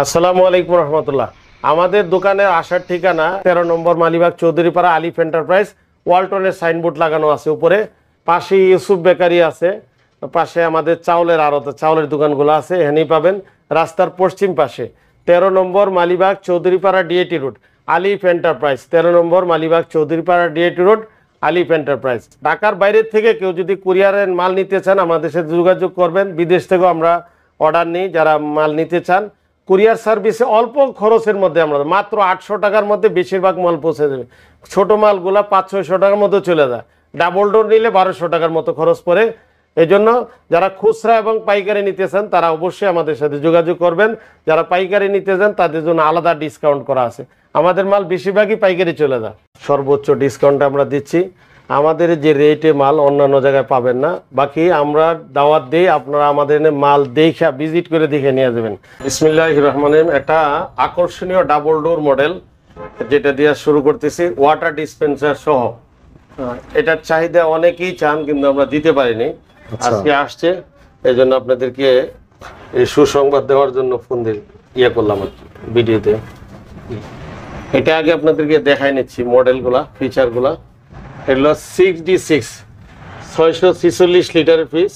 আসসালামু আলাইকুম রহমতুল্লাহ। আমাদের দোকানের আসার ঠিকানা 13 নম্বর মালিবাগ চৌধুরীপাড়া আলিফ এন্টারপ্রাইজ। ওয়ালটনের সাইনবোর্ড লাগানো আছে উপরে, পাশে ইউসুফ বেকারি আছে, পাশে আমাদের চাউলের আড়ত, চাউলের দোকানগুলো আছে, এখানেই পাবেন। রাস্তার পশ্চিম পাশে 13 নম্বর মালিবাগ চৌধুরীপাড়া ডিএটি রোড আলিফ এন্টারপ্রাইজ। 13 নম্বর মালিবাগ চৌধুরীপাড়া ডিএটি রোড আলিফ এন্টারপ্রাইজ। ঢাকার বাইরের থেকে কেউ যদি কুরিয়ারের মাল নিতে চান আমাদের সাথে যোগাযোগ করবেন। বিদেশ থেকেও আমরা অর্ডার নিই, যারা মাল নিতে চান। কুরিয়ার সার্ভিসে অল্প খরচের মধ্যে আমরা মাত্র 800 টাকার মধ্যে বেশিরভাগ মাল পৌঁছে দেবে। ছোট মালগুলা 500-600 টাকার মধ্যে চলে যায়। ডাবল ডোর নিলে 1200 টাকার মতো খরচ পড়ে। এই জন্য যারা খুচরা এবং পাইকারি নিতে চান তারা অবশ্যই আমাদের সাথে যোগাযোগ করবেন। যারা পাইকারি নিতে চান তাদের জন্য আলাদা ডিসকাউন্ট করা আছে। আমাদের মাল বেশিরভাগই পাইকারি চলে যায়, সর্বোচ্চ ডিসকাউন্ট আমরা দিচ্ছি। আমাদের যে রেটে মাল অন্যান্য জায়গায় পাবেন না। বাকি আমরা দাওয়াত দিই, আপনারা আমাদের মাল দেখা ভিজিট করে দেখে নিয়ে যাবেন। বিসমিল্লাহির রহমানির রহিম। একটা আকর্ষণীয় ডাবল ডোর মডেল যেটা দিয়ে শুরু করতেছি, ওয়াটার ডিসপেন্সার সহ। এটার চাহিদা অনেকেই চান কিন্তু আমরা দিতে পারিনি, আজকে আসছে। এই জন্য আপনাদেরকে এই সুসংবাদ দেওয়ার জন্য ফোন দিয়ে করলাম ভিডিওতে। এটা আগে আপনাদেরকে দেখাই নিচ্ছি মডেলগুলা, ফিচারগুলা। এগুলো 6D6 646 লিটারের ফ্রিজ।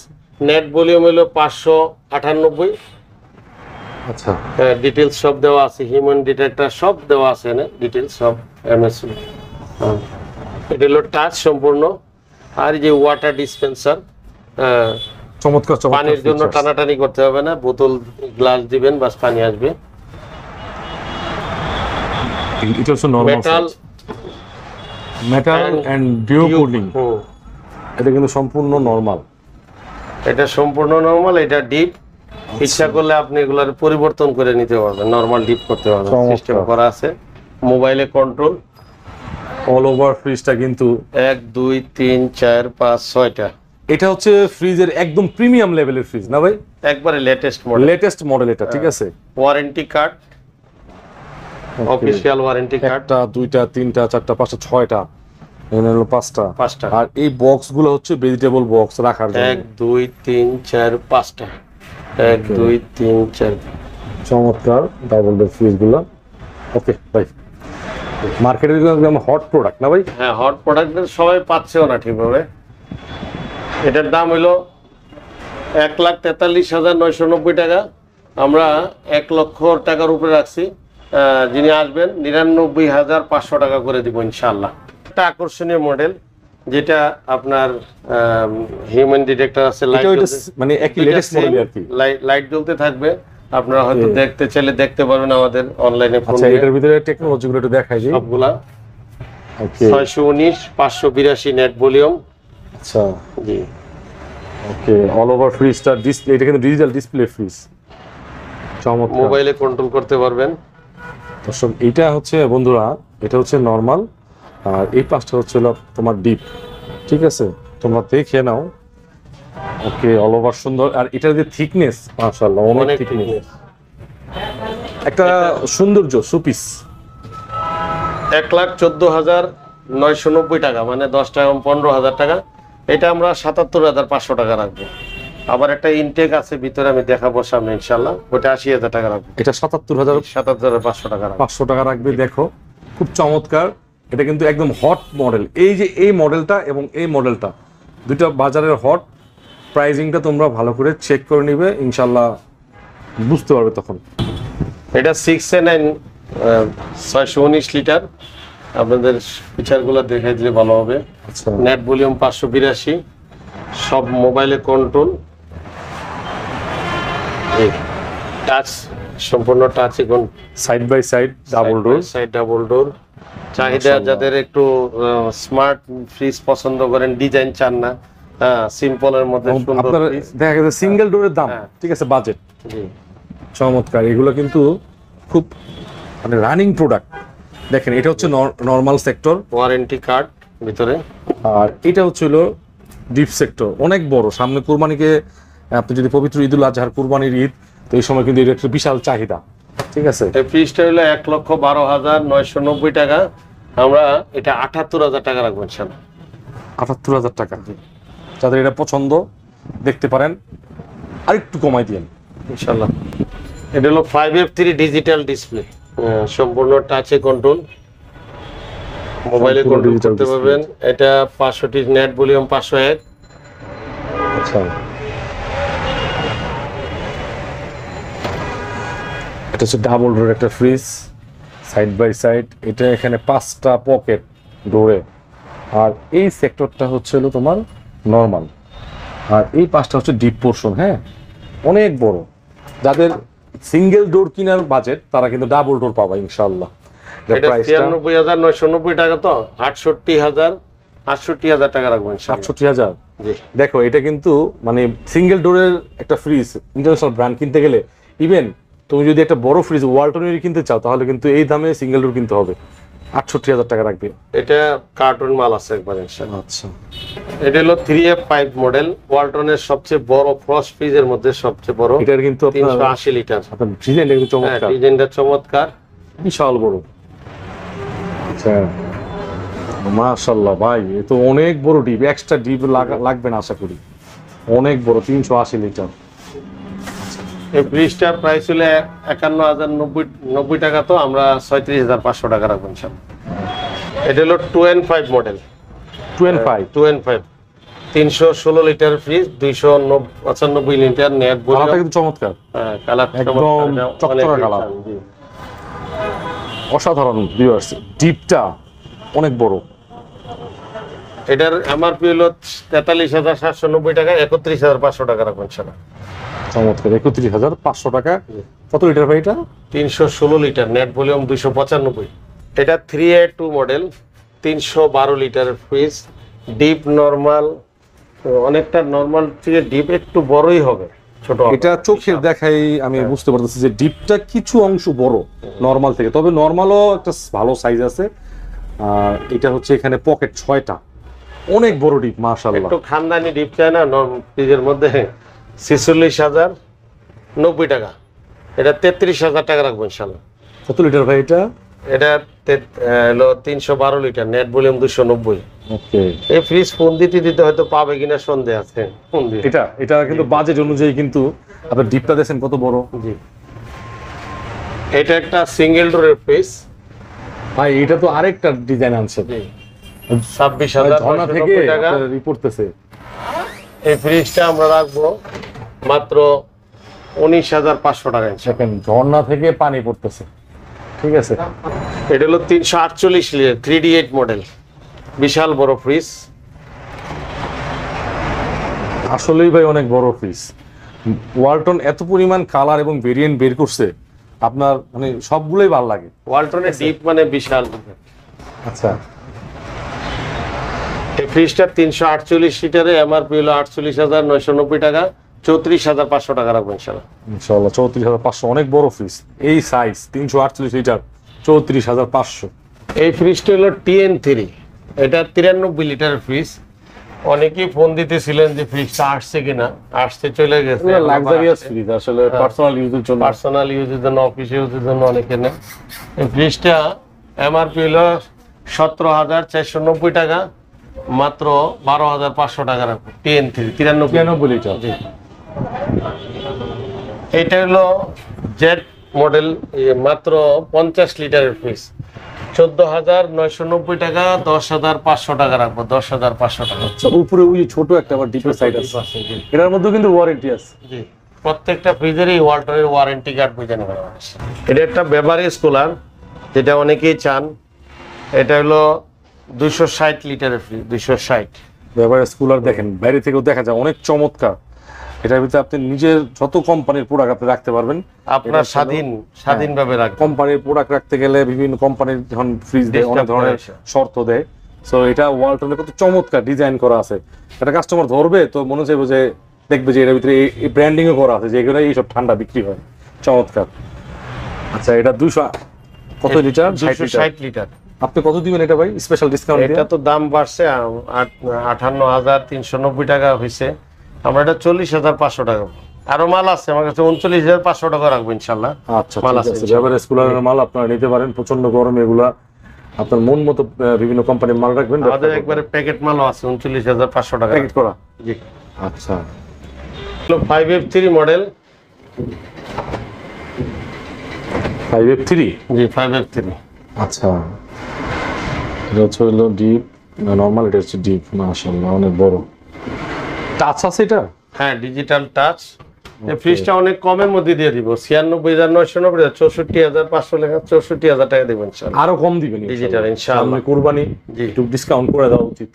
নেট ভলিউম হলো 598। আচ্ছা, ডিটেলস সব দেওয়া আছে, হিউম্যান ডিটেক্টর সব দেওয়া আছে, না ডিটেলস সব এমএসসি। এটা হলো টাচ সম্পূর্ণ। আর যে ওয়াটার ডিসপেন্সার, চমৎকার চমৎকার। পানির জন্য টানাটানি করতে হবে না, বোতল গ্লাস দিবেন বাস পানি আসবে। এটা হচ্ছে normal metal and dew cooling. এটা কিন্তু সম্পূর্ণ নরমাল। এটা সম্পূর্ণ নরমাল, এটা ডিপ। ইচ্ছা করলে আপনি এগুলার পরিবর্তন করে নিতে পারবেন, নরমাল ডিপ করতে পারবেন, সিস্টেম করা আছে। মোবাইলে কন্ট্রোল। অল ওভার ফ্রিজটা কিন্তু 1 2 3 4 5 6টা। এটা হচ্ছে ফ্রিজের একদম প্রিমিয়াম লেভেলের ফ্রিজ না ভাই? একবারে লেটেস্ট মডেল। লেটেস্ট মডেল এটা, ঠিক আছে। Warranty card, official warranty card. 1টা 2টা 3টা 4টা 5টা 6টা, এখানে হলো 5টা। আর এই বক্সগুলো হচ্ছে ভেজিটেবল বক্স রাখার জন্য। 1 2 3 4 5টা। 1 2 3 4। চমৎকার ডাবল ডোর ফ্রিজগুলো। ওকে ভাই, মার্কেটের একদম হট প্রোডাক্ট না ভাই? হ্যাঁ, হট প্রোডাক্ট সবাই পাচ্ছেও না ঠিকভাবে। এটার দাম হলো 1,43,990 টাকা। আমরা 1 লক্ষ টাকার উপরে রাখছি। যিনি আসবেন 99,500 টাকা করে দিব ইনশাআল্লাহ। একটা আকর্ষণীয় মডেল যেটা আপনার হিউম্যান ডিটেক্টর আছে, মানে একই লেটেস্ট মডেল আর কি। লাইট জ্বলতে থাকবে, আপনারা হয়তো দেখতে চাইলে দেখতে পারবেন আমাদের অনলাইনে। আচ্ছা, এটার ভিতরে টেকনোলজিগুলো একটু দেখাই দিই সবগুলা। ওকে, 619 582 নেট ভলিউম। আচ্ছা জি, ওকে। অল ওভার ফ্রিজটা ডিসপ্লে, এটা কিন্তু ডিজিটাল ডিসপ্লে ফ্রিজ। চমৎকার, মোবাইলে কন্ট্রোল করতে পারবেন। দর্শক এইটা হচ্ছে বন্ধুরা, এটা হচ্ছে নরমাল, আর এই পাশটা হচ্ছে তোমার ডিপ, ঠিক আছে? তোমরা দেখে নাও। ওকে, অল ওভার সুন্দর। আর এটার যে থিকনেস, মাশাআল্লাহ অনেক থিকনেস। একটা সৌন্দর্য সুপিস। 1,14,990 টাকা, মানে 10 টাকা 15,000 টাকা। এটা আমরা 77,500 টাকা রাখবো। আবার একটা ইনটেক আছে ভিতরে, আমি দেখাবো সামনে ইনশাআল্লাহ। ওটা 80,000 টাকা রাখবো। এটা 77,500 টাকা রাখবো। 500 টাকা রাখবে। দেখো খুব চমৎকার। এটা কিন্তু একদম হট মডেল। এই যে এই মডেলটা এবং এই মডেলটা দুইটা বাজারের হট। প্রাইজিংটা তোমরা ভালো করে চেক করে নিবে, ইনশাআল্লাহ বুঝতে পারবে তখন। এটা 6A9 619 লিটার। আপনাদের ফিচারগুলো দেখাই দিলে ভালো হবে। আচ্ছা, নেট ভলিউম 582, সব মোবাইলে কন্ট্রোল। টাচ, সম্পূর্ণ টাচ। এখন side by side double door. Side double door. চাহিদা যাদের একটু স্মার্ট ফ্রিজ পছন্দ করেন, ডিজাইন চান না, সিম্পলের মধ্যে সুন্দর আপনার ফ্রিজ। দেখা গেছে সিঙ্গেল ডোরের দাম, ঠিক আছে, বাজেট। জি, চমৎকার। এগুলো কিন্তু খুব মানে রানিং প্রোডাক্ট। দেখেন এটা হচ্ছে নরমাল সেক্টর, ওয়ারেন্টি কার্ড ভিতরে। আর এটা হচ্ছে হলো ডিপ সেক্টর, অনেক বড়। সামনে কুরবানিকে, আপনি যদি পবিত্র ঈদুল আজহার কুরবানির ঈদ, তো এই সময় কিন্তু এটা একটা বিশাল চাহিদা, ঠিক আছে। এই ফ্রিজটা হলো 1,12,990 টাকা। আমরা এটা 78,000 টাকা রাখবো ইনশাআল্লাহ। 78,000 টাকা। যাদের এটা পছন্দ দেখতে পারেন, আরেকটু কমাই দিন ইনশাআল্লাহ। এটা হলো 5F3 ডিজিটাল ডিসপ্লে, সম্পূর্ণ টাচে কন্ট্রোল, মোবাইলে সম্পূর্ণ কন্ট্রোল digital করতে display। পারবেন। এটা 500 নেট ভলিউম 501। আচ্ছা, এটা হচ্ছে ডাবল ডোর একটা ফ্রিজ, সাইড বাই সাইড। এটা এখানে 5টা পকেট ডোরে, আর এই সেক্টরটা হচ্ছে হলো তোমার নর্মাল, আর এই পাশটা হচ্ছে ডিপ পোর্শন। হ্যাঁ, অনেক বড়। যাদের সিঙ্গেল ডোর কেনার বাজেট তারা কিন্তু ডাবল ডোর পাবা ইনশাআল্লাহ। এটা 93,990 টাকা, তো 68,000 টাকা রাখবেন ইনশাআল্লাহ। 68,000। জি, দেখো এটা কিন্তু মানে সিঙ্গেল ডোরের একটা ফ্রিজ ইন্টারন্যাশনাল ব্র্যান্ড কিনতে গেলে, ইভেন তুমি যদি একটা বড় ফ্রিজ ওয়ালটনের কিনতে চাও তাহলে কিন্তু এই দামে সিঙ্গেল ডোর কিনতে হবে। 68,000 টাকা রাখবে। এটা কার্টুন মাল আছে একবার ইনশাআল্লাহ। আচ্ছা, এটা হলো 3F5 মডেল, ওয়ালটনের সবচেয়ে বড় ফ্রস্ট ফ্রিজের মধ্যে সবচেয়ে বড়, এটার কিন্তু আপনার 380 লিটার। ডিজাইনটা কিন্তু চমৎকার, ডিজাইনটা চমৎকার, বিশাল বড়। আচ্ছা, মাশাআল্লাহ ভাই, এ তো অনেক বড় ডিপ, এক্সট্রা ডিপ লাগবে না আশা করি। অনেক বড়, 380 লিটার। এই ফ্রিজটার প্রাইস হলো 51,090 টাকা, তো আমরা 36,500 টাকা রাখবেন সব। এটা হলো 2N5 model, 2N5 2N5 316 litre fridge, 295 litre net কালারটা ভলিউম। কিন্তু চমৎকার, কালার একদম চকচকে কালার। অসাধারণ ভিউয়ার্স, ডিপটা অনেক বড়। এটার এমআরপি হলো 43,790 টাকা, 31,500 টাকা রাখবেন সব। চমৎকার, 31,500 টাকা। কত লিটার ভাই এটা? 316 লিটার নেট ভলিউম 295। এটা 3A2 মডেল, 312 লিটারের ফ্রিজ, ডিপ নরমাল, অনেকটা নরমাল থেকে ডিপ একটু বড়ই হবে, ছোট হবে। এটা চোখের দেখাই আমি বুঝতে পারতেছি যে ডিপটা কিছু অংশ বড় নরমাল থেকে, তবে নরমালও একটা ভালো সাইজ আছে। আর এটা হচ্ছে এখানে পকেট 6টা, অনেক বড় ডিপ মাশাআল্লাহ। একটু খানদানি ডিপ চাই না ফ্রিজের মধ্যে, 46,090 টাকা। এটা 33,000 টাকা রাখবো ইনশাল্লাহ। কত লিটার ভাই এটা? এটা হলো 312 লিটার নেট ভলিউম 290। ওকে, এই ফ্রিজ ফোন দিতে হয়তো পাবে কিনা সন্দেহ আছে। ফোন দিয়ে এটা কিন্তু বাজেট অনুযায়ী কিন্তু আপনার ডিপটা দেখেন কত বড়। জি, এটা একটা সিঙ্গেল ডোরের ফ্রিজ ভাই, এটা তো আরেকটা ডিজাইন আনছে। জি, 26,990 টাকা। রিপোর্টতেছে এই ফ্রিজটা আমরা রাখবো মাত্র 19,500 টাকা। সেকেন্ড ঝর্ণা থেকে পানি পড়তেছে, ঠিক আছে। এটা হলো 348 লিটার 3D8 মডেল, বিশাল বড় ফ্রিজ। আসলেই ভাই অনেক বড় ফ্রিজ। ওয়ালটন এত পরিমাণ কালার এবং ভেরিয়েন্ট বের করছে, আপনার মানে সবগুলোই ভালো লাগে। ওয়ালটনের ডিপ মানে বিশাল। আচ্ছা, এই ফ্রিজটা 348 লিটারে এমআরপি হলো 48,990 টাকা, 34,500 টাকা রাখবেন ইনশাআল্লাহ। ইনশাআল্লাহ 34,500, অনেক বড় ফ্রিজ। এই সাইজ 348 লিটার, 34,500। এই ফ্রিজটা হলো TN3, এটা 93 লিটারের ফ্রিজ। অনেকেই ফোন দিতেছিলেন যে ফ্রিজটা আসছে কিনা, আসতে চলে গেছে। লাক্সারিয়াস ফ্রিজ, আসলে পার্সোনাল ইউজের জন্য, পার্সোনাল ইউজের জন্য, অফিস ইউজের জন্য অনেকে নেয়। এই ফ্রিজটা এমআরপি হলো 17,490 টাকা, মাত্র 12,500 টাকা রাখবো। TN3 93 litre. জি, এটা হলো জেড মডেল, মাত্র 50 লিটারের ফ্রিজ, 14,990 টাকা, 10,500 টাকা রাখবো। 10,500 টাকা। আচ্ছা, উপরে ওই ছোট একটা আবার ডিপের সাইড আছে, জি, এটার মধ্যে কিন্তু ওয়ারেন্টি আছে। জি, প্রত্যেকটা ফ্রিজেরই ওয়ালটনের ওয়ারেন্টি কার্ড বুঝে নেবেন। এটা একটা বেভারেজ কুলার, যেটা অনেকেই চান। এটা হলো 260 লিটারের ফ্রিজ, 260। এভারেজ কুলার দেখেন, বাইরে থেকেও দেখা যায় অনেক চমৎকার। এটার ভিতরে আপনি নিজের যত কোম্পানির প্রোডাক্ট আপনি রাখতে পারবেন, আপনার স্বাধীনভাবে রাখবেন। কোম্পানির প্রোডাক্ট রাখতে গেলে বিভিন্ন কোম্পানির যখন ফ্রিজ দেয় অনেক ধরনের শর্ত দেয়। সো এটা ওয়ালটনের কত চমৎকার ডিজাইন করা আছে, এটা কাস্টমার ধরবে তো মনে চাইবে যে দেখবে যে এটার ভিতরে এই ব্র্যান্ডিংও করা আছে, যে এগুলো এইসব ঠান্ডা বিক্রি হয়। চমৎকার। আচ্ছা, এটা 200 কত লিটার? 260 লিটার। আপনি কত দিবেন এটা ভাই স্পেশাল ডিসকাউন্ট? এটা তো দাম বাড়ছে, 58,390 টাকা হয়েছে। আমরা এটা 40,500 টাকা। আরো মাল আছে আমার কাছে, 39,500 টাকা রাখবো ইনশাল্লাহ। আচ্ছা, মাল আছে, এভারেজ কুলারের মাল আপনারা নিতে পারেন। প্রচন্ড গরম, এগুলা আপনার মন মতো বিভিন্ন কোম্পানির মাল রাখবেন। আমাদের একবারে প্যাকেট মালও আছে, 39,500 টাকা প্যাকেট করা। জি, আচ্ছা, 5F3 মডেল, 5F3 জি 5F3 আচ্ছা, এটা হচ্ছে হলো ডিপ নরমাল, এটা হচ্ছে ডিপ। মাশাআল্লাহ অনেক বড়। টাচ আছে এটা? হ্যাঁ ডিজিটাল টাচ। এই ফ্রিজটা অনেক কমের মধ্যে দিয়ে দিব, 96,990, 64,500 লেখা, 64,000 টাকা দেবেন ইনশাআল্লাহ। আরো কম দিবেন ডিজিটাল ইনশাআল্লাহ। সামনে কুরবানি, জি। একটু ডিসকাউন্ট করে দেওয়া উচিত।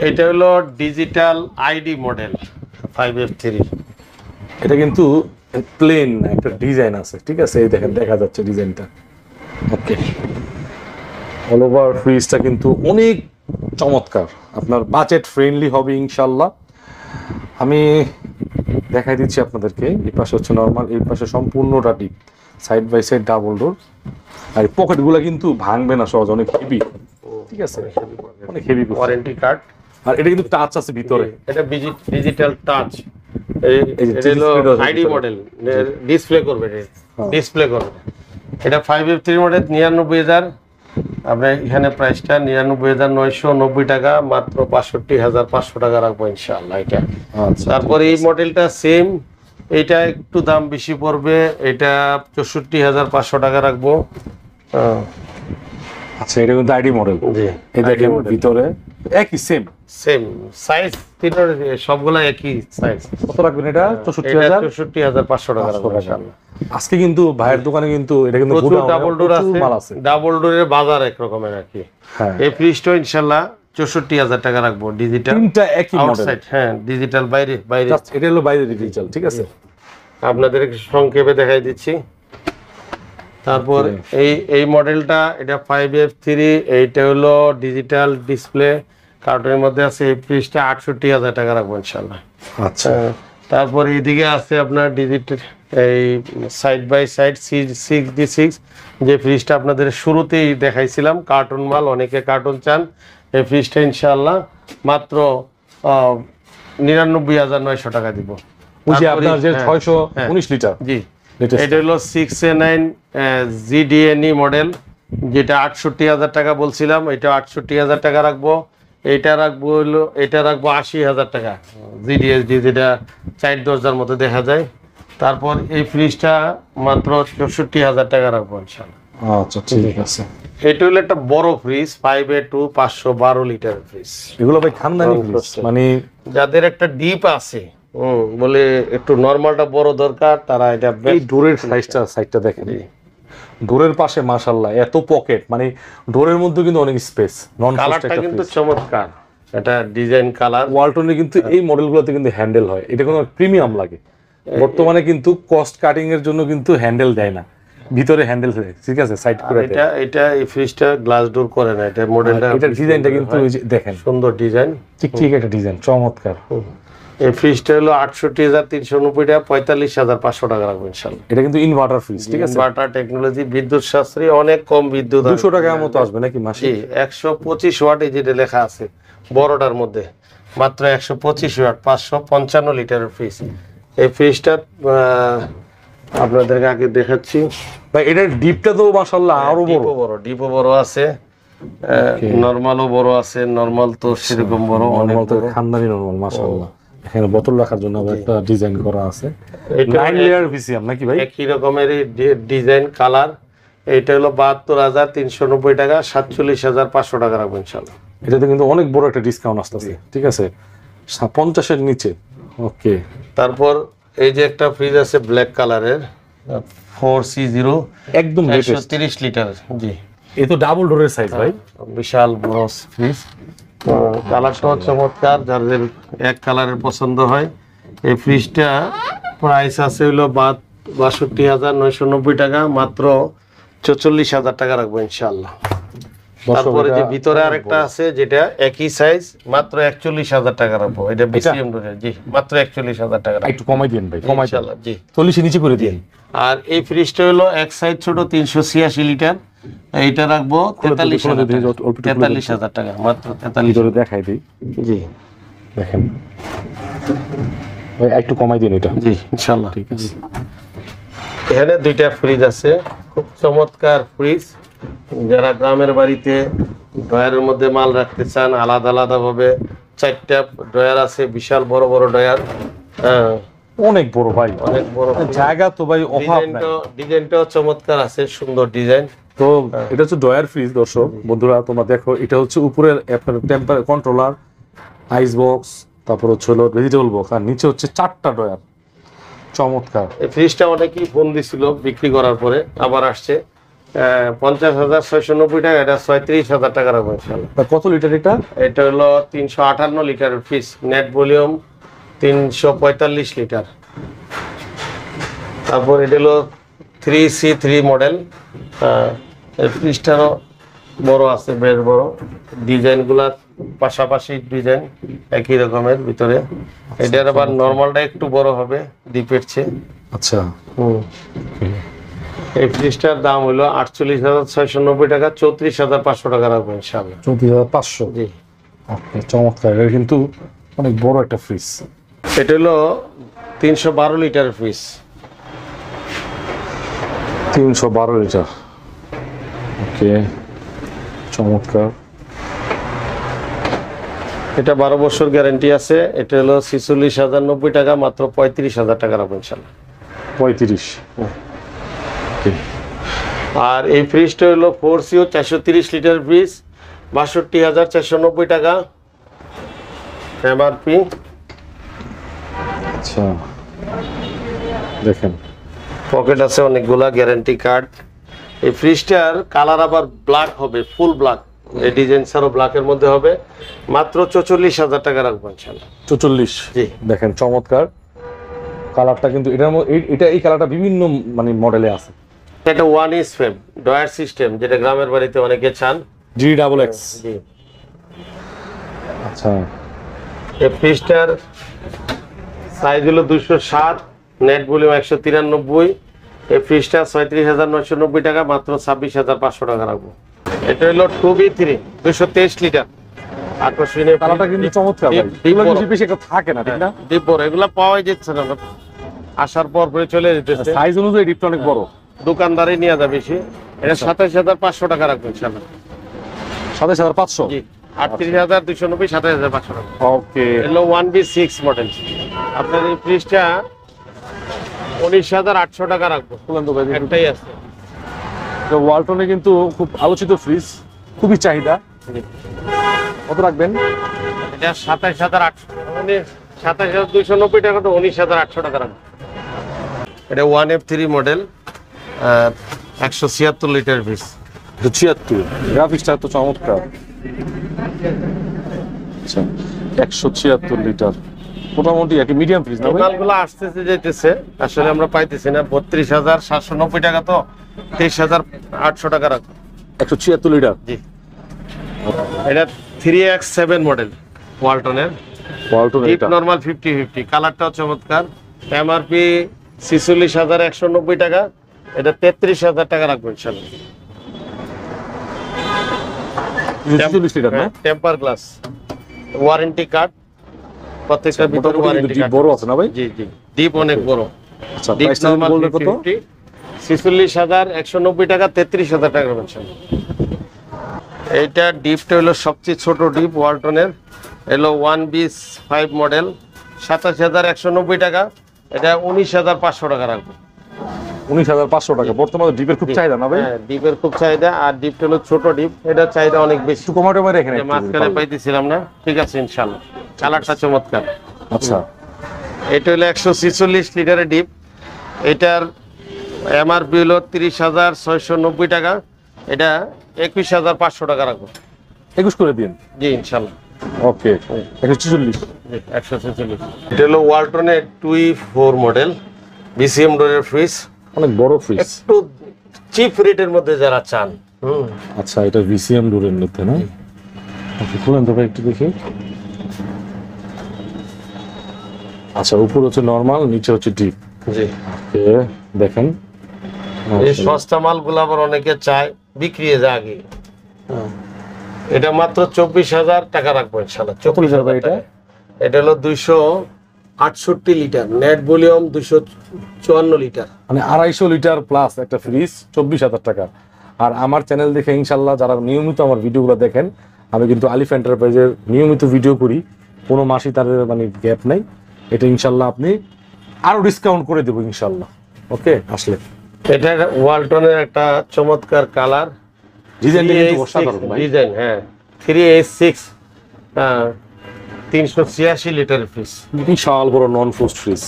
এটা হলো ডিজিটাল আইডি মডেল 5F3। এটা কিন্তু প্লেন একটা ডিজাইন আছে, ঠিক আছে, এই দেখেন দেখা যাচ্ছে ডিজাইনটা। ওকে, অল ওভার ফ্রিজটা কিন্তু অনেক চমৎকার, আপনার বাজেট ফ্রেন্ডলি হবে ইনশাল্লাহ। আমি দেখাই দিচ্ছি আপনাদেরকে। এই পাশে হচ্ছে নর্মাল, এই পাশে সম্পূর্ণটা deep, side by side double door. আর পকেটগুলো কিন্তু ভাঙবে না সহজ, অনেক হেভি, ঠিক আছে, অনেক হেভি। Warranty card. আর এটা কিন্তু টাচ আছে ভিতরে, এটা ডিজিটাল টাচ। এটা হলো আইডি মডেল, ডিসপ্লে করবে, ডিসপ্লে করবে। এটা 5F3 মডেল, 99,000। আপনার এখানে প্রাইসটা 99,990 টাকা, মাত্র 65,500 টাকা রাখবো ইনশাআল্লাহ এটা। আচ্ছা, তারপরে এই মডেলটা সেম, এটা একটু দাম বেশি পড়বে, এটা 64,500 টাকা রাখবো। আচ্ছা, এটা কিন্তু আইডি মডেল। জি, এই দেখেন ভিতরে একই সেম সেম সাইজ, তিনটার সবগুলা একই সাইজ। কত রাখবেন এটা? 64,000 64,500 টাকা রাখবো ইনশাআল্লাহ। আজকে কিন্তু ভাইয়ের দোকানে কিন্তু এটা কিন্তু প্রচুর ডাবল ডোর মাল আছে, ডাবল ডোরের বাজার এক রকমের আর কি। হ্যাঁ, এই ফ্রিজটা ইনশাআল্লাহ 64,000 টাকা রাখবো। ডিজিটাল তিনটা একই মডেল, আউটসাইড, হ্যাঁ ডিজিটাল বাইরে বাইরে। জাস্ট এটা হলো বাইরে ডিজিটাল, ঠিক আছে। আপনাদের সংক্ষেপে দেখাই দিচ্ছি। তারপর এই মডেলটা, এটা 5F3, এইটা হলো ডিজিটাল ডিসপ্লে, কার্টুনের মধ্যে আছে। এই ফ্রিজটা 68,000 টাকা রাখবো ইনশাআল্লাহ। আচ্ছা, তারপর এইদিকে আছে আপনার ডিজিটাল, এই সাইড বাই সাইড 6D6, যে ফ্রিজটা আপনাদের শুরুতেই দেখাইছিলাম, কার্টুন মাল, অনেকে কার্টুন চান। এই ফ্রিজটা ইনশাআল্লাহ মাত্র 99,900 টাকা দিব। বুঝি আপনার যে 619 লিটার। জি, এটা হলো 6A9 GDNE মডেল, যেটা 68,000 টাকা বলছিলাম, এটা 68,000 টাকা রাখবো। এটা রাখবো 80,000 টাকা জিডিএসডি, যেটা 4 দরজার মতো দেখা যায়। তারপর এই ফ্রিজটা মাত্র 64,000 টাকা রাখবো ইনশাআল্লাহ। আচ্ছা, ঠিক আছে। এটা হলো একটা বড় ফ্রিজ, 5A2 512 লিটার ফ্রিজ। এগুলো ভাই খানদানি ফ্রিজ, মানে যাদের একটা ডিপ আছে, বলে একটু নরমালটা বড় দরকার, তারা এটা এই ডোরের সাইজটা দেখেন, ডোরের পাশে মাশাআল্লাহ এত পকেট, মানে ডোরের মধ্যে কিন্তু অনেক স্পেস। নন কালারটা কিন্তু চমৎকার, এটা ডিজাইন কালার। ওয়ালটনে কিন্তু এই মডেলগুলোতে কিন্তু হ্যান্ডেল হয়, এটা কোনো প্রিমিয়াম লাগে। বর্তমানে কিন্তু কস্ট কাটিং এর জন্য কিন্তু হ্যান্ডেল দেয় না, ভিতরে হ্যান্ডেল দেয়, ঠিক আছে, সাইড করে দেয়। এটা এই ফ্রিজটা গ্লাস ডোর করে না, এটা মডেলটা, এটা ডিজাইনটা কিন্তু দেখেন, সুন্দর ডিজাইন, ঠিক একটা ডিজাইন, চমৎকার। এই ফ্রিজটা হলো 68,390 টাকা, 45,500 টাকা রাখবো ইনশাআল্লাহ। এটা কিন্তু ইনভার্টার ফ্রিজ, ঠিক আছে, ইনভার্টার টেকনোলজি, বিদ্যুৎ সাশ্রয়ী, অনেক কম বিদ্যুৎ, 200 টাকার মতো আসবে নাকি মাসে? জি, 125 ওয়াট, এই যেটা লেখা আছে বড়টার মধ্যে, মাত্র 125 ওয়াট, 555 লিটারের ফ্রিজ। এই ফ্রিজটা আপনাদেরকে আগে দেখাচ্ছি ভাই। এটার ডিপটা তো মাশাআল্লাহ আরো বড়, ডিপও বড় আছে, নরমালও বড় আছে। নরমাল তো সেরকম বড়, অনেক বড়, খানদানি নরমাল মাশাআল্লাহ। এখানে বোতল রাখার জন্য একটা ডিজাইন করা আছে, 9 লেয়ার ভিসিএম নাকি ভাই? একই রকমের ডিজাইন কালার। এটা হলো 72,390 টাকা, 47,500 টাকা রাখবো ইনশাআল্লাহ। এটাতে কিন্তু অনেক বড় একটা ডিসকাউন্ট আসতেছে, ঠিক আছে, 50 এর নিচে। ওকে, তারপর এই যে একটা ফ্রিজ আছে ব্ল্যাক কালারের, 4C0, একদম 130 লিটার। জি, এ তো ডাবল ডোরের সাইজ ভাই, বিশাল বড় ফ্রিজ। কালারটাও চমৎকার, যাদের এক কালারের পছন্দ হয়। এই ফ্রিজটা প্রাইস আছে হলো 62,990 টাকা, মাত্র 44,000 টাকা রাখবো ইনশাআল্লাহ। তারপরে যে ভিতরে আরেকটা আছে, যেটা একই সাইজ, মাত্র 41,000 টাকা রাখবো। এটা বিসিএম ডোরের, জি, মাত্র 41,000 টাকা রাখবো। একটু কমাই দিন ভাই, কমাই ইনশাআল্লাহ, জি, 40 নিচে করে দিন। আর এই ফ্রিজটা হলো এক সাইজ ছোট, 386 লিটার, এইটা রাখবো 43,000 টাকা, মাত্র 43,000 দেখাই দিই। জি, দেখেন ভাই, একটু কমাই দিন এটা। জি ইনশাআল্লাহ, ঠিক আছে। এখানে দুইটা ফ্রিজ আছে, খুব চমৎকার ফ্রিজ। যারা গ্রামের বাড়িতে ড্রয়ারের মধ্যে মাল রাখতে চান, আলাদা আলাদা ভাবে 4টা ড্রয়ার আছে, বিশাল বড় বড় ড্রয়ার। অনেক বড় ভাই, অনেক বড় জায়গা তো ভাই অভাব নাই। ডিজাইনটাও চমৎকার আছে, সুন্দর ডিজাইন। তো এটা হচ্ছে ডয়ার ফ্রিজ দর্শক বন্ধুরা, তোমরা দেখো এটা হচ্ছে উপরের আপনার টেম্পার কন্ট্রোলার, আইস বক্স, তারপর হচ্ছে হলো ভেজিটেবল বক্স, আর নিচে হচ্ছে 4টা ডয়ার। চমৎকার। এই ফ্রিজটা অনেকেই ফোন দিছিল বিক্রি করার পরে, আবার আসছে 50,690 টাকা, এটা 36,000 টাকা রাখবো ইনশাআল্লাহ। কত লিটার এটা? এটা হলো 358 লিটারের ফ্রিজ, নেট ভলিউম 345 লিটার। তারপর এটা হলো 3C3 মডেল, এই ফ্রিজটারও বড় আছে, বেশ বড়। ডিজাইনগুলা পাশাপাশি ডিজাইন একই রকমের ভিতরে। এটার আবার নর্মালটা একটু বড় হবে ডিপের চেয়ে। আচ্ছা। এই ফ্রিজটার দাম হলো 48,690 টাকা, 34,500 টাকা রাখবো ইনশাআল্লাহ। 34,500। জি, ওকে, চমৎকার। এটা কিন্তু অনেক বড় একটা ফ্রিজ। এটা হলো 312 লিটার ফ্রিজ। 312 লিটার। ওকে, চমৎকার। এটা 12 বছর গ্যারান্টি আছে। এটা হলো 46,090 টাকা, মাত্র 35,000 টাকা রাখবো ইনশাআল্লাহ। 35। ওকে। আর এই ফ্রিজটা হলো 4CO 430 লিটার ফ্রিজ, 62,490 টাকা এমআরপি। আচ্ছা, দেখেন পকেট আছে অনেকগুলা, গ্যারান্টি কার্ড। এই ফ্রিজটার কালার আবার ব্ল্যাক হবে, ফুল ব্ল্যাক। এই ডিজাইন ছাড়াও ব্ল্যাকের মধ্যে হবে, মাত্র 44,000 টাকা রাখবো ইনশাআল্লাহ। 44। জি, দেখেন চমৎকার কালারটা, কিন্তু এটার এটা এই কালারটা বিভিন্ন মানে মডেলে আছে। এটা 1 ফ্রেম ডয়ার সিস্টেম, যেটা গ্রামের বাড়িতে অনেকে চান। GXX। জি, আচ্ছা। এই ফ্রিজটার সাইজ হলো 207, নেট ভলিউম 193। এই ফ্রিজটা 36,990 টাকা, মাত্র 26,500 টাকা রাখবো। এটা হলো 2B3 223 লিটার আকর্ষণীয় কালারটা কিন্তু চমৎকার ভাই। এগুলো বেশি বেশি একটা থাকে না, ঠিক না? ডিপ বড়, এগুলা পাওয়াই যাচ্ছে না, আসার পর পরে চলে যেতেছে। সাইজ অনুযায়ী ডিপটা অনেক বড়। দোকানদারি নিয়ে যাবে বেশি। এটা 27,500 টাকা রাখবো ইনশাআল্লাহ। 27,500। জি, 38,290, 27,500 টাকা। ওকে। এলো 1B6 মডেল। আপনার এই ফ্রিজটা 19,800 টাকা রাখবো। একটাই আছে। ওয়ালটনে কিন্তু খুব আলোচিত ফ্রিজ, খুবই চাহিদা। কত রাখবেন? এটা 27,800, মানে 27,290 টাকা, তো 19,800 টাকা রাখবো। এটা 1F3 মডেল, 176 লিটার ফ্রিজ। 76। গ্রাফিক্সটা তো চমৎকার। আচ্ছা, 176 লিটার, মোটামুটি একটা মিডিয়াম ফ্রিজ না ভাই? মালগুলো আসতেছে যেতেছে, আসলে আমরা পাইতেছি না। 32,790 টাকা, তো 23,800 টাকা রাখবো। 176 লিটার। জি, এটা 3X7 মডেল ওয়ালটনের, ওয়ালটন। ডিপ এটা নরমাল 50-50, কালারটাও চমৎকার। এমআরপি 46,190 টাকা, এটা 33,000 টাকা রাখবো ইনশাআল্লাহ। 46 লিটার না? টেম্পার গ্লাস, ওয়ারেন্টি কার্ড প্রত্যেকটা ভিতরে, মোটামুটি ওয়ারেন্টি ডিপ কার্ড। বড় আছে না ভাই? জি জি, ডিপ অনেক বড়। আচ্ছা, ডিপ প্রাইসটা নরমাল বললে কত? 46,190 টাকা, 33,000 টাকা রাখবো ইনশাআল্লাহ। এইটা ডিপটা হলো সবচেয়ে ছোট ডিপ ওয়ালটনের, এলো 1B5 মডেল, 27,190 টাকা, এটা 19,500 টাকা রাখবো। 19,500 টাকা। বর্তমানে ডিপের খুব চাহিদা না ভাই? হ্যাঁ, ডিপের খুব চাহিদা। আর ডিপটা হলো ছোট ডিপ, এটা চাহিদা অনেক বেশি। একটু কমাটো মারে এখানে একটু মাঝখানে যদি পারেন। পাইতেছিলাম না, ঠিক আছে ইনশাআল্লাহ। কালারটা চমৎকার। আচ্ছা, এটা হলো 146 লিটারের ডিপ। এটার এমআরপি হলো 30,690 টাকা, এটা 21,500 টাকা রাখবো। 21 করে দিন। জি ইনশাআল্লাহ। ওকে, 146। জি, 146। এটা হলো ওয়ালটনের 2E4 মডেল, বিসিএম ডোরের ফ্রিজ। অনেক বড় ফ্রিজ। একটু চিপ রেটের মধ্যে যারা চান। আচ্ছা, এটা ভিসিএম ডোরের মধ্যে না? ওকে, খুলেন তো ভাই একটু দেখি। আচ্ছা, উপর হচ্ছে নরমাল, নিচে হচ্ছে ডিপ। জি, ওকে, দেখেন এই সস্তা মালগুলো আবার অনেকে চায়, বিক্রি হয়ে যায় আগে। এটা মাত্র 24,000 টাকা রাখবো ইনশাআল্লাহ। 24,000 এটা? এটা হলো 268 লিটার, নেট ভলিউম 254 লিটার। মানে 250 লিটার প্লাস একটা ফ্রিজ, 24,000 টাকা। আর আমার চ্যানেল দেখে ইনশাল্লাহ যারা নিয়মিত আমার ভিডিওগুলো দেখেন, আমি কিন্তু আলিফ এন্টারপ্রাইজের নিয়মিত ভিডিও করি, কোনো মাসই তার মানে গ্যাপ নাই। এটা ইনশাল্লাহ আপনি আরো ডিসকাউন্ট করে দেবো ইনশাল্লাহ। ওকে, আসলে এটা ওয়ালটনের একটা চমৎকার কালার, ডিজাইনটা কিন্তু অসাধারণ ভাই। ডিজাইন, হ্যাঁ 3H6 386 লিটার ফ্রিজ। বিশাল বড় নন ফ্রোস্ট ফ্রিজ,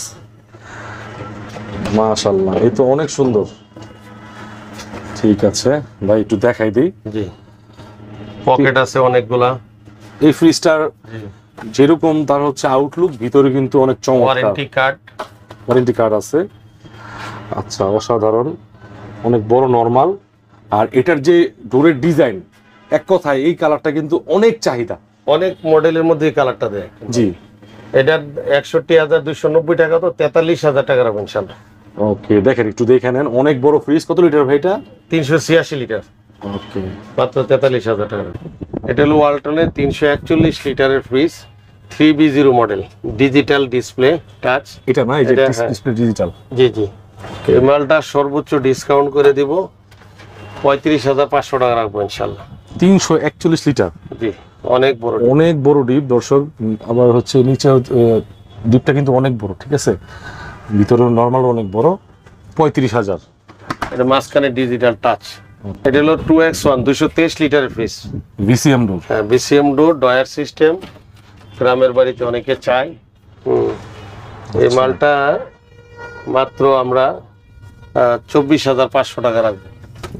মাশাআল্লাহ, এই তো অনেক সুন্দর। ঠিক আছে ভাই, একটু দেখাই দিই। জি, পকেট আছে অনেকগুলা। এই ফ্রিজটার যেরকম তার হচ্ছে আউটলুক, ভিতরে কিন্তু অনেক চমৎকার। ওয়ারেন্টি কার্ড আছে। আচ্ছা, অসাধারণ, অনেক বড় নরমাল। আর এটার যে ডোরের ডিজাইন, এক কথায় এই কালারটা কিন্তু অনেক চাহিদা, অনেক মডেলের মধ্যে এই কালারটা দেয়। জি, এটার 61,290 টাকা, তো 43,000 টাকা রাখবেন ইনশাআল্লাহ। ওকে, দেখেন একটু দেখে নেন। অনেক বড় ফ্রিজ। কত লিটার ভাই এটা? 386 লিটার, ওকে, মাত্র 43,000 টাকা। এটা হলো ওয়ালটনের 341 লিটারের fridge, 3B0 model, digital display touch. এটা না, এই যে হ্যাঁ। Display digital. জি জি, এই মালটা সর্বোচ্চ ডিসকাউন্ট করে দিব, 35,500 টাকা রাখবো ইনশাআল্লাহ। 341 লিটার। জি, অনেক বড়। অনেক বড় ডিপ দর্শক। আবার হচ্ছে নিচে ডিপটা কিন্তু অনেক বড়, ঠিক আছে। ভিতরে নরমাল অনেক বড়। 35,000। এটা মাঝখানে ডিজিটাল টাচ। এটা হলো 2X1 223 লিটারের ফ্রিজ, বিসিএম ডোর। হ্যাঁ বিসিএম ডোর, ডয়ার সিস্টেম, গ্রামের বাড়িতে অনেকে চায়। এই মালটা মাত্র আমরা 24,500 টাকা রাখবো।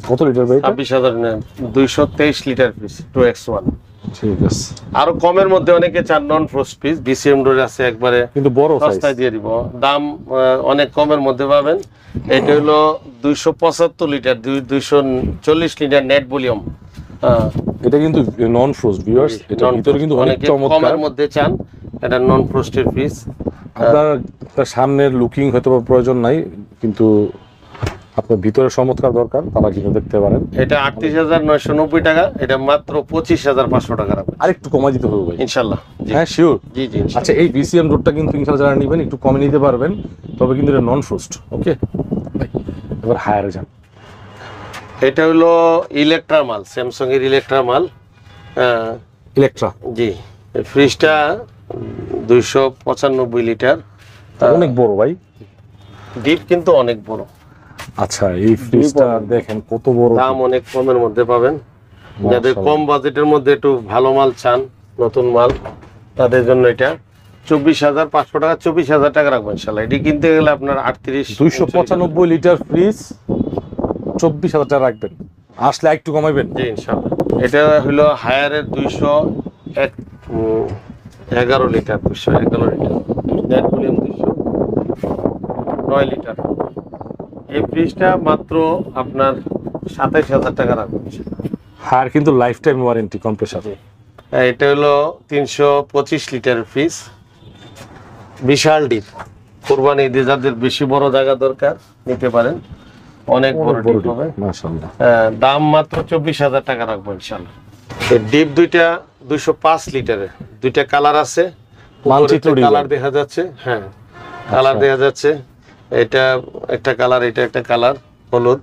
কত লিটার ভাই? 26,223 লিটার ফ্রিজ 2X1। ঠিক আছে। আরো কমের মধ্যে অনেকে চান নন ফ্রোস্ট ফ্রিজ, বিসিএম ডোর আছে, একবারে কিন্তু বড় সাইজ। সস্তায় দিয়ে দিব, দাম অনেক কমের মধ্যে পাবেন। এটা হলো 275 লিটার, 240 লিটার নেট ভলিউম। এটা কিন্তু নন ফ্রোস্ট ভিউয়ার্স। এটা ভিতরে কিন্তু অনেক চমৎকার। কমের মধ্যে চান, এটা নন ফ্রোস্টের ফ্রিজ। আপনার সামনের লুকিং হয়তো প্রয়োজন নাই, কিন্তু আপনার ভিতরে চমৎকার দরকার, তারা কিন্তু দেখতে পারেন। এটা 38,990 টাকা, এটা মাত্র 25,500 টাকা রাখবেন। আরেকটু কমাই দিতে হবে ভাই ইনশাআল্লাহ। হ্যাঁ, শিওর। জি জি। আচ্ছা, এই বিসিএম ডোরটা কিন্তু ইনশাআল্লাহ যারা নেবেন একটু কমে নিতে পারবেন, তবে কিন্তু এটা নন ফ্রোস্ট। ওকে ভাই, এবার হায়ারে যান। এটা হলো ইলেকট্রা মাল, স্যামসাং এর ইলেকট্রা মাল। ইলেকট্রা। জি, এই ফ্রিজটা 295 লিটার, অনেক বড় ভাই, ডিপ কিন্তু অনেক বড়। আচ্ছা, এই ফ্রিজটা দেখেন কত বড়। দাম অনেক কমের মধ্যে পাবেন। যাদের কম বাজেটের মধ্যে একটু ভালো মাল চান, নতুন মাল, তাদের জন্য এটা 24,500 টাকা, 24,000 টাকা রাখবেন ইনশাআল্লাহ। এটি কিনতে গেলে আপনার 295 লিটার ফ্রিজ 24,000 টাকা রাখবেন, আসলে একটু কমাইবেন। জি ইনশাআল্লাহ। এটা হলো হায়ারের 211 litre, 211 litre net volume, 209 litre. এই ফ্রিজটা মাত্র আপনার 27,000 টাকা রাখবেন। হায়ার কিন্তু লাইফ টাইম ওয়ারেন্টি কম্প্রেসার। এটা হলো 325 লিটার ফ্রিজ, বিশাল ডিপ, কোরবানি ঈদে যাদের বেশি বড় জায়গা দরকার নিতে পারেন, অনেক বড় ডিপ হবে মাশাআল্লাহ। দাম মাত্র 24,000 টাকা রাখবো ইনশাআল্লাহ। এই ডিপ দুইটা 205 লিটারের, দুইটা কালার আছে, মানচিত্র কালার দেখা যাচ্ছে। হ্যাঁ, কালার দেখা যাচ্ছে। এটা একটা কালার, এটা একটা কালার, হলুদ।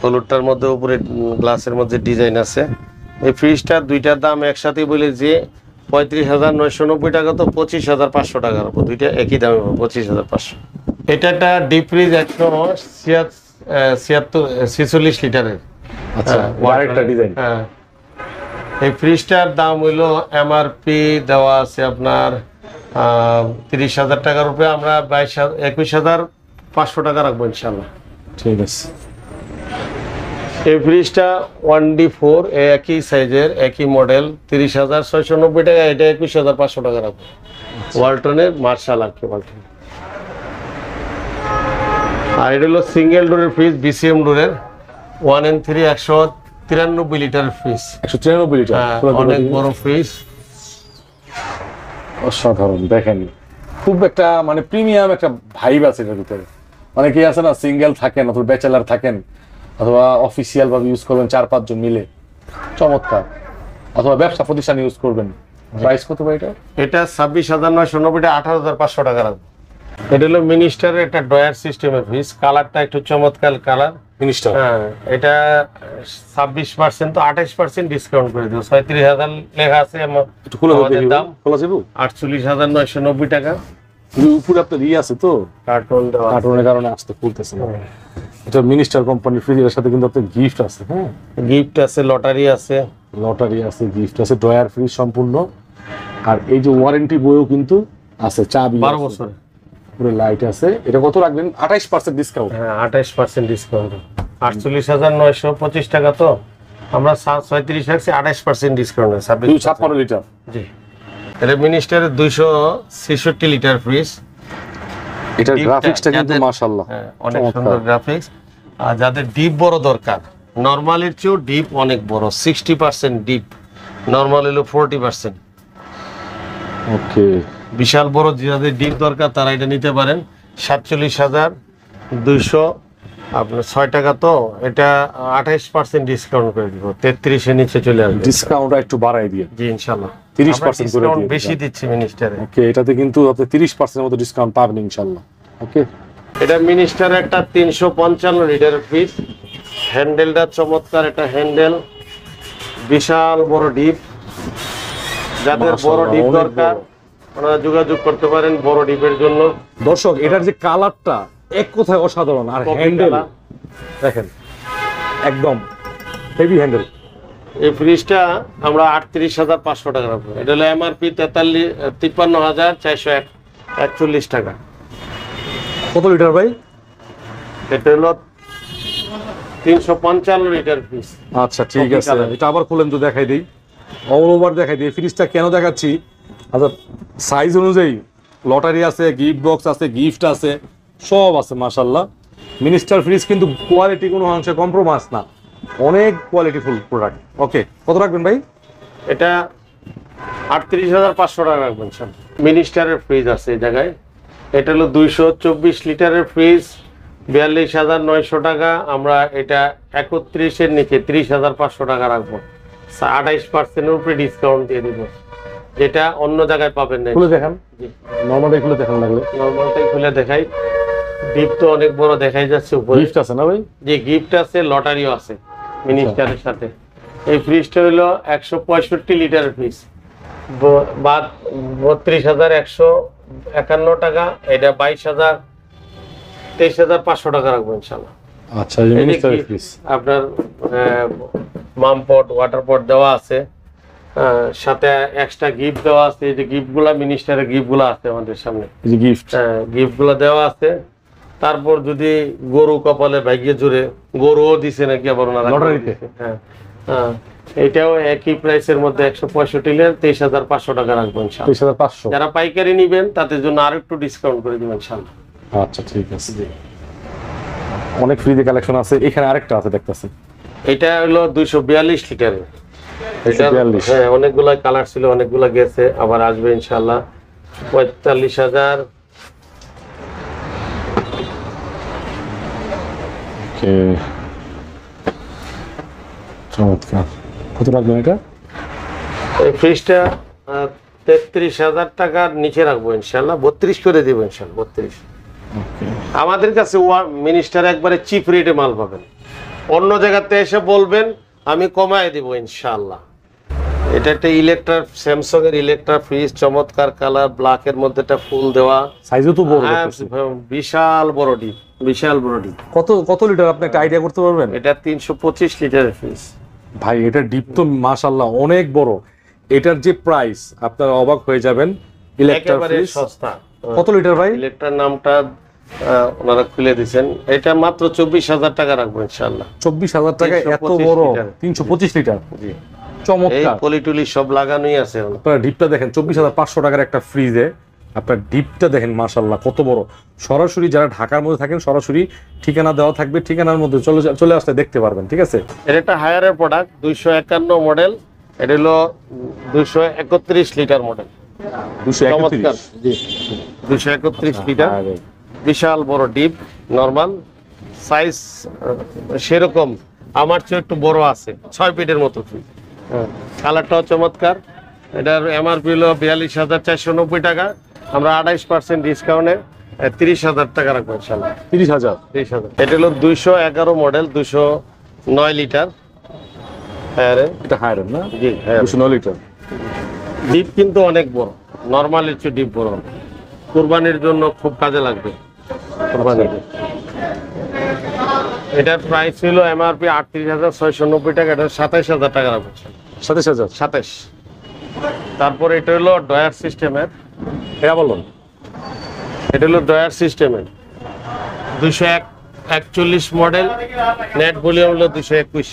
হলুদটার মধ্যে উপরে গ্লাসের মধ্যে ডিজাইন আছে। এই ফ্রিজটার দুইটার দাম একসাথে বলে যে 35,990 টাকা, তো 25,500 টাকা রাখবো। দুইটা একই দামে পাবো, 25,500। এটা একটা ডিপ ফ্রিজ 146 লিটারের। আচ্ছা, আরেকটা ডিজাইন। হ্যাঁ, এই ফ্রিজটার দাম হইলো এমআরপি দেওয়া আছে আপনার 30,000 টাকার উপরে, আমরা 21,500 টাকা রাখবো ইনশাআল্লাহ। ঠিক আছে। এই ফ্রিজটা 1D4, একই সাইজের, একই মডেল, 30,690 টাকা। এটা 21,500 টাকা রাখবো। ওয়ালটনের মার্শাল আর কি, ওয়ালটন। আর এটা হলো সিঙ্গেল ডোরের ফ্রিজ, বিসিএম ডোরের, 1N3 193 লিটারের ফ্রিজ। 193 লিটার, অনেক বড় ফ্রিজ, অসাধারণ। দেখেন খুব একটা মানে প্রিমিয়াম একটা ভাইব আছে এর ভিতরে। অনেকেই আছে না, সিঙ্গেল থাকেন অথবা ব্যাচেলার থাকেন, অথবা অফিসিয়াল ভাবে ইউজ করবেন 4-5 জন মিলে, চমৎকার। অথবা ব্যবসা প্রতিষ্ঠান ইউজ করবেন। প্রাইস কত ভাই এটা? এটা 26,990 টাকা, 18,500 টাকা রাখবো। এটা হলো মিনিস্টারের একটা ড্রয়ার সিস্টেমের ফ্রিজ, কালারটা একটু চমৎকার কালার। মিনিস্টার, হ্যাঁ, এটা 26% তো 28% ডিসকাউন্ট করে দেবো। 37,000 লেখা আছে, একটু খুলে আমাদের দাম খোলা যাবে। 48,990 টাকা। উপরে আপনার আছে তো কার্টুন দেওয়া আছে। কার্টুনের কারণে আসতে খুলতেছে না। এটা মিনিস্টার কোম্পানির ফ্রিজের সাথে কিন্তু আপনার গিফট আছে, হ্যাঁ গিফট আছে, লটারি আছে। লটারি আছে, গিফট আছে, ড্রয়ার ফ্রিজ সম্পূর্ণ। আর এই যে ওয়ারেন্টি বইও কিন্তু আছে, চাবি 12 বছর। পুরো লাইট আছে। এটা কত রাখবেন? 28% ডিসকাউন্ট। হ্যাঁ 28% ডিসকাউন্ট। 48,925 টাকা তো আমরা 37 রাখছি, 28% ডিসকাউন্ট আছে। 256 লিটার। জি, এটা মিনিস্টারের 266 লিটার ফ্রিজ। এটার ডিপটা গ্রাফিক্সটা কিন্তু যাদের- মাশাআল্লাহ হ্যাঁ, অনেক সুন্দর গ্রাফিক্স। আর যাদের ডিপ বড় দরকার, নরমালের চেয়েও ডিপ অনেক বড়, 60% ডিপ, নরমাল হলো 40%। ওকে, বিশাল বড় যাদের ডিপ দরকার তারা এটা নিতে পারেন। 47,200 আপনার 6 টাকা তো এটা 28% ডিসকাউন্ট করে দিব, 33-এর নিচে চলে আসবে ডিসকাউন্ট একটু বাড়াই দিয়ে। জি ইনশাআল্লাহ। 30% করে ডিসকাউন্ট দিয়ে বেশি দিচ্ছি মিনিস্টারে। ওকে, এটাতে কিন্তু আপনি 30% মতো ডিসকাউন্ট পাবেন ইনশাআল্লাহ। ওকে, এটা মিনিস্টার একটা 355 লিটারের ফ্রিজ। হ্যান্ডেলটা চমৎকার, এটা হ্যান্ডেল বিশাল বড় ডিপ। যাদের বড় মাশাআল্লাহ, ডিপ অনেক দরকার বড়। ওনারা যোগাযোগ করতে পারেন বড় ডিপের জন্য। দর্শক এটার যে কালারটা এক কথায় অসাধারণ। আর কফি হ্যান্ডেল কালার। দেখেন একদম হেভি হ্যান্ডেল। এই ফ্রিজটা আমরা 38,500 টাকা রাখবো। এটা হলো এমআরপি 53,441 টাকা। কত লিটার ভাই? এটা হলো 355 লিটার ফ্রিজ। আচ্ছা ঠিক কফি আছে, কালার। এটা আবার খুলেন তো দেখাই দেই, অল ওভার দেখাই দিই। ফ্রিজটা কেন দেখাচ্ছি, আচ্ছা সাইজ অনুযায়ী লটারি আছে, গিফট বক্স আছে, গিফট আছে, সব আছে মাশাআল্লাহ। মিনিস্টার ফ্রিজ কিন্তু কোয়ালিটি কোনো অংশে কম্প্রোমাইজ না, অনেক কোয়ালিটিফুল প্রোডাক্ট। ওকে, কত রাখবেন ভাই? এটা 38,500 টাকা রাখবেন স্যার। মিনিস্টারের ফ্রিজ আছে এই জায়গায়। এটা হলো 224 লিটারের ফ্রিজ, 42,900 টাকা। আমরা এটা 31-এর নিচে 30,500 টাকা রাখবো, 28%-এর উপরে ডিসকাউন্ট দিয়ে দিব, যেটা অন্য জায়গায় পাবেন না। খুলে দেখান, নর্মালি খুলে দেখান লাগলে। নর্মালটাই খুলে দেখাই। ডিপ তো অনেক বড় দেখাই যাচ্ছে উপরে। গিফট আছে না ভাই? যে গিফট আছে, লটারিও আছে মিনিস্টারের সাথে। এই ফ্রিজটা হলো 165 লিটারের ফ্রিজ, বাদ 32,151 টাকা। এটা 23,500 টাকা রাখবো ইনশাল্লাহ। আচ্ছা, এই মিনিস্টার ফ্রিজ আপনার মাম পট, ওয়াটার পট দেওয়া আছে, সাথে এক্সট্রা গিফট দেওয়া আছে। এই যে গিফটগুলা মিনিস্টারের গিফটগুলো আছে আমাদের সামনে, এই যে গিফট, গিফটগুলো দেওয়া আছে। তারপর যদি গরু কপালে ভাগ্যে জুড়ে, গরুও দিছে নাকি আবার ওনারা লটারিতে। হ্যাঁ হ্যাঁ, এটাও একই প্রাইসের মধ্যে 165 লিটার 23,500 টাকা রাখবো ইনশাআল্লাহ। 23,500। যারা পাইকারি নিবেন তাদের জন্য আরো একটু ডিসকাউন্ট করে দিবেন ইনশাআল্লাহ। আচ্ছা ঠিক আছে, অনেক ফ্রিজে কালেকশন আছে। এখানে আরেকটা আছে দেখতেছি, এটা হলো 242 লিটারের। এটা 242 হ্যাঁ, অনেকগুলা কালার ছিল, অনেকগুলা গেছে, আবার আসবে ইনশাআল্লাহ। 45,000। ওকে, চমৎকার। কত রাখবেন এটা? এই ফ্রিজটা 33,000 টাকার নিচে রাখবো ইনশাআল্লাহ, 32 করে দিব ইনশাআল্লাহ, 32। আমাদের কাছে মিনিস্টার একবারে চিপ রেটে মাল পাবেন। অন্য জায়গাতে এসে বলবেন আমি কমায় দিব ইনশাআল্লাহ। এটা একটা স্যামসাং এর ইলেকট্রা ফ্রিজ, চমৎকার কালার, ব্ল্যাকের মধ্যে একটা ফুল দেওয়া। সাইজও তো বড় হ্যাঁ, দেখতেছি। বিশাল বড় ডিপ, বিশাল বড় ডিপ। কত লিটার আপনি একটা আইডিয়া করতে পারবেন? এটা 325 লিটারের ফ্রিজ ভাই, এটা ডিপ তো মাশাআল্লাহ অনেক বড়। এটার যে প্রাইস আপনারা অবাক হয়ে যাবেন। ইলেকট্রা একেবারে ফ্রিজ সস্তা। কত লিটার ভাই? ইলেকট্রার নামটা ওনারা খুলে দিয়েছেন। এটা মাত্র 24,000 টাকা রাখবো ইনশাআল্লাহ। 24,000 টাকা এত 325 বড়? লিটার। 325 লিটার, জি, এই চমৎকার। পলিটুলি সব লাগানোই আছে। আপনারা ডিপটা দেখেন, 24,500 টাকার একটা ফ্রিজে আপনার ডিপটা দেখেন মাশাআল্লাহ কত বড়। সরাসরি যারা ঢাকার মধ্যে থাকেন, সরাসরি ঠিকানা দেওয়া থাকবে, ঠিকানার মধ্যে চলে আসলে দেখতে পারবেন। ঠিক আছে, এটা একটা হায়ারের প্রোডাক্ট, 251 মডেল। এটা হলো 231 লিটার মডেল। 231। জি, 231 লিটার, বিশাল বড় ডিপ। নরমাল সাইজ সেরকম, আমার চেয়ে একটু বড় আছে, 6 ফিটের মতো ফ্রিজ। কালারটাও চমৎকার। এটার এমআরপি হলো 42,490 টাকা। আমরা 28% ডিসকাউন্টে 30,000 টাকা রাখবো ইনশাআল্লাহ। 30,000। 30,000। এটা হলো 211 মডেল, 209 লিটার। হ্যাঁ রে, এটা হায়ার না? জি হ্যাঁ। 209 লিটার। ডিপ কিন্তু অনেক বড়, নরমাল একটু ডিপ বড়। কোরবানির জন্য খুব কাজে লাগবে। কোরবানির এটার প্রাইস ছিল এমআরপি 38,690 টাকা, এটা 27,000 টাকা রাখবো। 27,000। 27। তারপর এটা হলো ডয়ার সিস্টেমের, এটা বলুন। এটা হলো ডয়ার সিস্টেমের 241 মডেল, নেট ভলিউম হলো 221।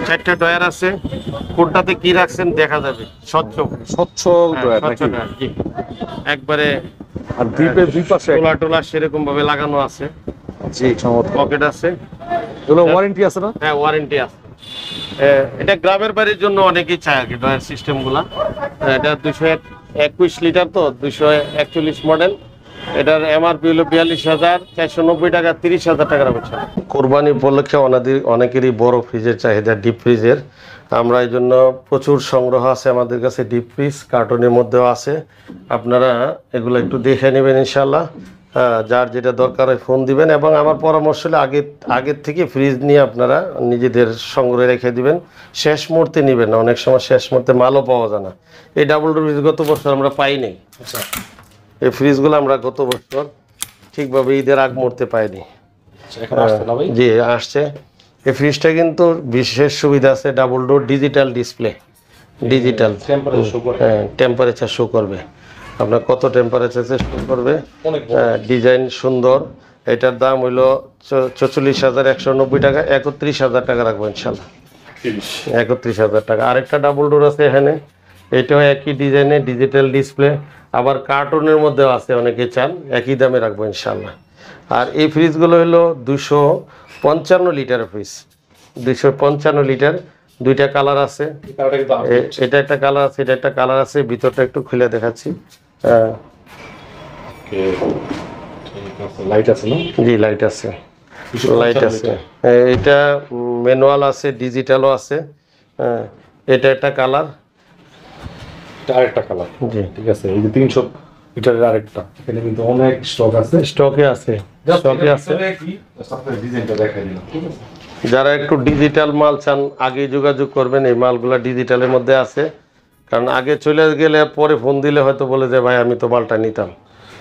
4টা ডয়ার আছে, কোনটাতে কি রাখছেন দেখা যাবে, স্বচ্ছ স্বচ্ছ ড্রয়ার নাকি? ডয়ার, জি। একবারে আর দ্বীপের দুই পাশে টোলা টোলা সেরকম ভাবে লাগানো আছে, জি চমৎকার। পকেট আছে। এগুলো ওয়ারেন্টি আছে না? হ্যাঁ, ওয়ারেন্টি আছে। এটা গ্রামের বাড়ির জন্য অনেকেই চায় আর কি ডয়ার সিস্টেম গুলা। এটা 221 লিটার, তো 241 মডেল। এটার এমআরপি হলো 42,490 টাকা, 30,000 টাকা রাখছে। কোরবানি উপলক্ষে অনেকেরই বড় ফ্রিজের চাহিদা, ডিপ ফ্রিজের। আমরা এই জন্য প্রচুর সংগ্রহ আছে আমাদের কাছে, ডিপ ফ্রিজ কার্টনের মধ্যেও আছে। আপনারা এগুলো একটু দেখে নেবেন ইনশাল্লাহ। যার যেটা দরকার হয় ফোন দিবেন, এবং আমার পরামর্শ হলে আগের থেকে ফ্রিজ নিয়ে আপনারা নিজেদের সংগ্রহে রেখে দিবেন। শেষ মুহূর্তে নেবেন না, অনেক সময় শেষ মুহূর্তে মালও পাওয়া যায় না। এই ডাবল ডোর ফ্রিজ গত বছর আমরা পাইনি। এই ফ্রিজগুলো আমরা গত বছর ঠিকভাবে ঈদের আগ মুহূর্তে পাইনি। জি, আসছে। এই ফ্রিজটা কিন্তু বিশেষ সুবিধা আছে, double door, digital display, digital temperature show করবে, আপনার কত টেম্পারেচার শো করবে। ডিজাইন সুন্দর। এটার দাম হইলো 44,190 টাকা, 31,000 টাকা রাখবো ইনশাল্লাহ। 31,000 টাকা। আরেকটা ডাবল ডোর আছে এখানে, এটাও একই ডিজাইনে, ডিজিটাল ডিসপ্লে, আবার কার্টুনের মধ্যেও আছে, অনেকে চান, একই দামে রাখবো ইনশাল্লাহ। আর এই ফ্রিজগুলো হলো 255 লিটারের ফ্রিজ, 255 লিটার। দুইটা কালার আছে, এটা একটা কালার আছে, এটা একটা কালার আছে। ভিতরটা একটু খুলে দেখাচ্ছি। লাইট আছে না? জি, লাইট আছে, লাইট আছে। এটা ম্যানুয়াল আছে, ডিজিটালও আছে। এটা একটা কালার, আরেকটা কালার। জি ঠিক আছে। এই যে 300 লিটারের আরেকটা, এখানে কিন্তু অনেক স্টক আছে। স্টকে আছে, স্টকে আছে। ডিজাইনটা দেখাই দিলাম, ঠিক আছে। যারা একটু ডিজিটাল মাল চান আগে যোগাযোগ করবেন, এই মালগুলা ডিজিটালের মধ্যে আছে। কারণ আগে চলে গেলে পরে ফোন দিলে হয়তো বলে যে ভাই আমি তো মালটা নিতাম।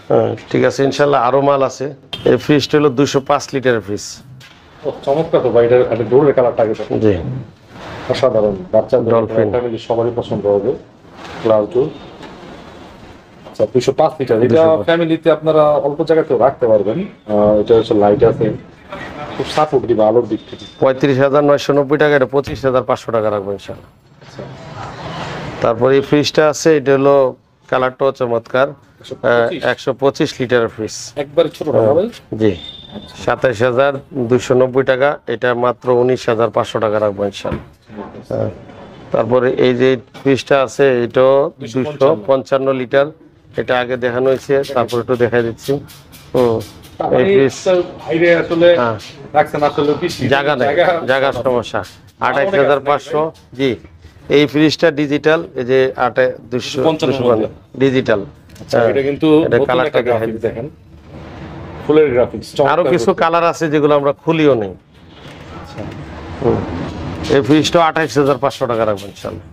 হ্যাঁ, ঠিক আছে, ইনশাল্লাহ আরও মাল আছে। এই ফ্রিজটা হলো 205 লিটারের ফ্রিজ। চমৎকার তো ভাই, এটা ডোরের কালারটা আগে দেখুন। জি, অসাধারণ, বাচ্চাদের ডলফিন ফ্যামিলি সবারই পছন্দ হবে। ক্লাউড ডোর। আচ্ছা, 205 লিটার, এটা ফ্যামিলিতে আপনারা অল্প জায়গাতেও রাখতে পারবেন। এটা হচ্ছে লাইট আছে, খুব সাপোর্টিভ আলোর দিক থেকে। 35,990 টাকা, এটা 25,500 টাকা রাখবো ইনশাল্লাহ। তারপর এই ফ্রিজটা আছে, এটা হলো কালারটাও চমৎকার, 125 লিটারের ফ্রিজ, একবারে ছোট না ভাই? জি, 27,290 টাকা, এটা মাত্র 19,500 টাকা রাখবো ইনশাল্লাহ। তারপরে এই যে ফ্রিজটা আছে, এটাও 255 লিটার, এটা আগে দেখানো হয়েছে, তারপর একটু দেখাই দিচ্ছি। এই ফ্রিজ বাইরে আসলে রাখছেন, আসলে জায়গা নেই, জায়গার সমস্যা। 28,500। জি, এই ফ্রিজটা ডিজিটাল, এই যে 255 ডিজিটাল। এটা কিন্তু এটা কালারটা দেখেন, ফুলের গ্রাফিক্স। আরো কিছু কালার আছে যেগুলো আমরা খুলিও নেই। এই ফ্রিজটা 28,500 টাকা রাখবেন ইনশাআল্লাহ।